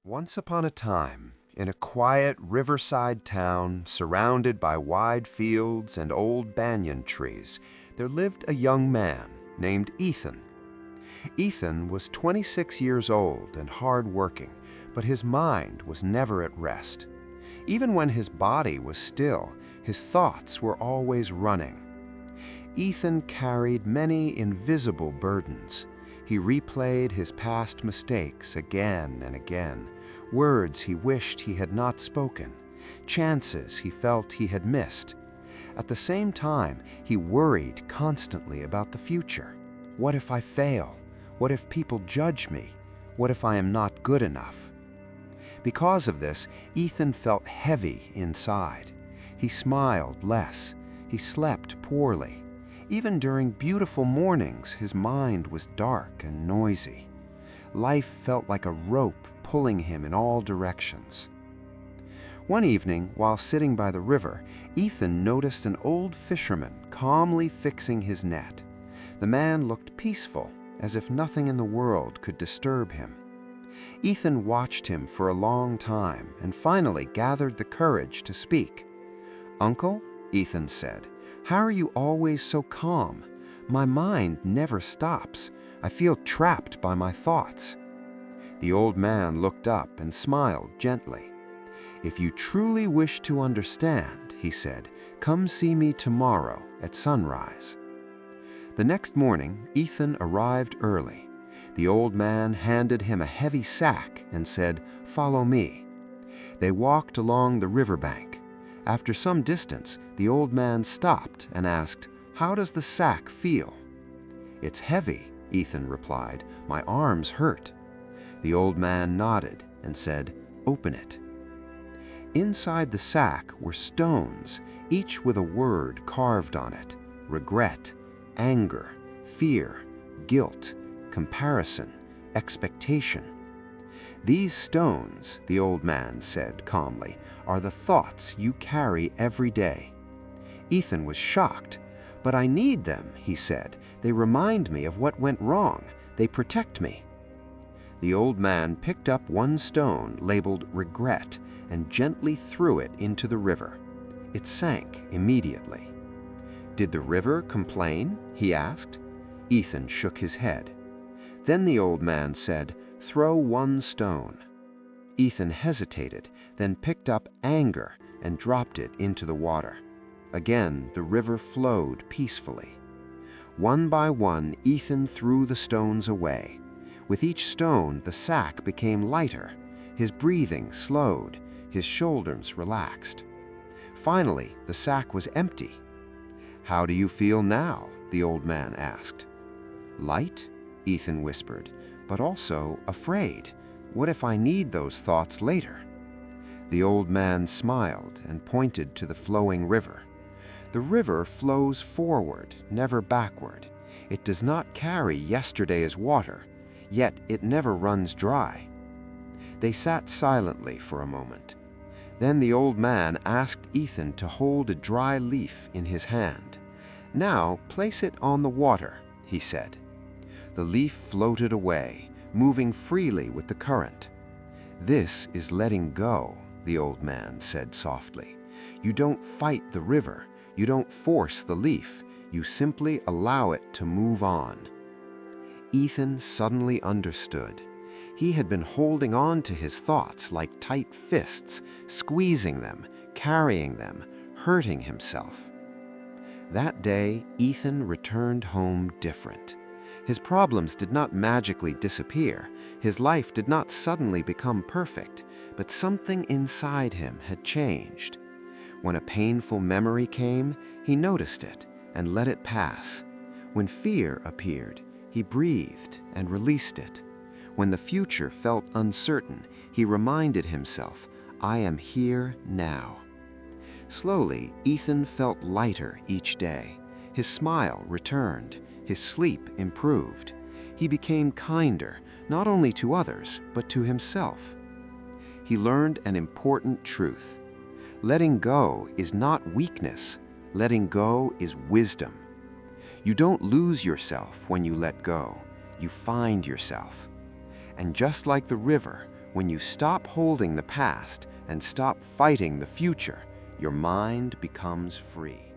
Once upon a time, in a quiet riverside town surrounded by wide fields and old banyan trees, there lived a young man named Ethan. Ethan was 26 years old and hard-working, but his mind was never at rest. Even when his body was still, his thoughts were always running. Ethan carried many invisible burdens. He replayed his past mistakes again and again, words he wished he had not spoken, chances he felt he had missed. At the same time, he worried constantly about the future. What if I fail? What if people judge me? What if I am not good enough? Because of this, Ethan felt heavy inside. He smiled less. He slept poorly. Even during beautiful mornings, his mind was dark and noisy. Life felt like a rope pulling him in all directions. One evening, while sitting by the river, Ethan noticed an old fisherman calmly fixing his net. The man looked peaceful, as if nothing in the world could disturb him. Ethan watched him for a long time and finally gathered the courage to speak. "Uncle," Ethan said, "how are you always so calm? My mind never stops. I feel trapped by my thoughts." The old man looked up and smiled gently. "If you truly wish to understand," he said, "come see me tomorrow at sunrise." The next morning, Ethan arrived early. The old man handed him a heavy sack and said, "Follow me." They walked along the riverbank. After some distance, the old man stopped and asked, "How does the sack feel?" "It's heavy," Ethan replied. "My arms hurt." The old man nodded and said, "Open it." Inside the sack were stones, each with a word carved on it: regret, anger, fear, guilt, comparison, expectation. "These stones," the old man said calmly, "are the thoughts you carry every day." Ethan was shocked. "But I need them," he said. "They remind me of what went wrong. They protect me." The old man picked up one stone labeled regret and gently threw it into the river. It sank immediately. "Did the river complain?" he asked. Ethan shook his head. Then the old man said, "Throw one stone." Ethan hesitated, then picked up anger and dropped it into the water. Again, the river flowed peacefully. One by one, Ethan threw the stones away. With each stone, the sack became lighter. His breathing slowed. His shoulders relaxed. Finally, the sack was empty. "How do you feel now?" the old man asked. "Light," Ethan whispered, "but also afraid. What if I need those thoughts later?" The old man smiled and pointed to the flowing river. "The river flows forward, never backward. It does not carry yesterday's water, yet it never runs dry." They sat silently for a moment. Then the old man asked Ethan to hold a dry leaf in his hand. "Now place it on the water," he said. The leaf floated away, moving freely with the current. "This is letting go," the old man said softly. "You don't fight the river. You don't force the leaf. You simply allow it to move on." Ethan suddenly understood. He had been holding on to his thoughts like tight fists, squeezing them, carrying them, hurting himself. That day, Ethan returned home different. His problems did not magically disappear. His life did not suddenly become perfect, but something inside him had changed. When a painful memory came, he noticed it and let it pass. When fear appeared, he breathed and released it. When the future felt uncertain, he reminded himself, "I am here now." Slowly, Ethan felt lighter each day. His smile returned. His sleep improved. He became kinder, not only to others, but to himself. He learned an important truth. Letting go is not weakness. Letting go is wisdom. You don't lose yourself when you let go. You find yourself. And just like the river, When you stop holding the past and stop fighting the future, your mind becomes free.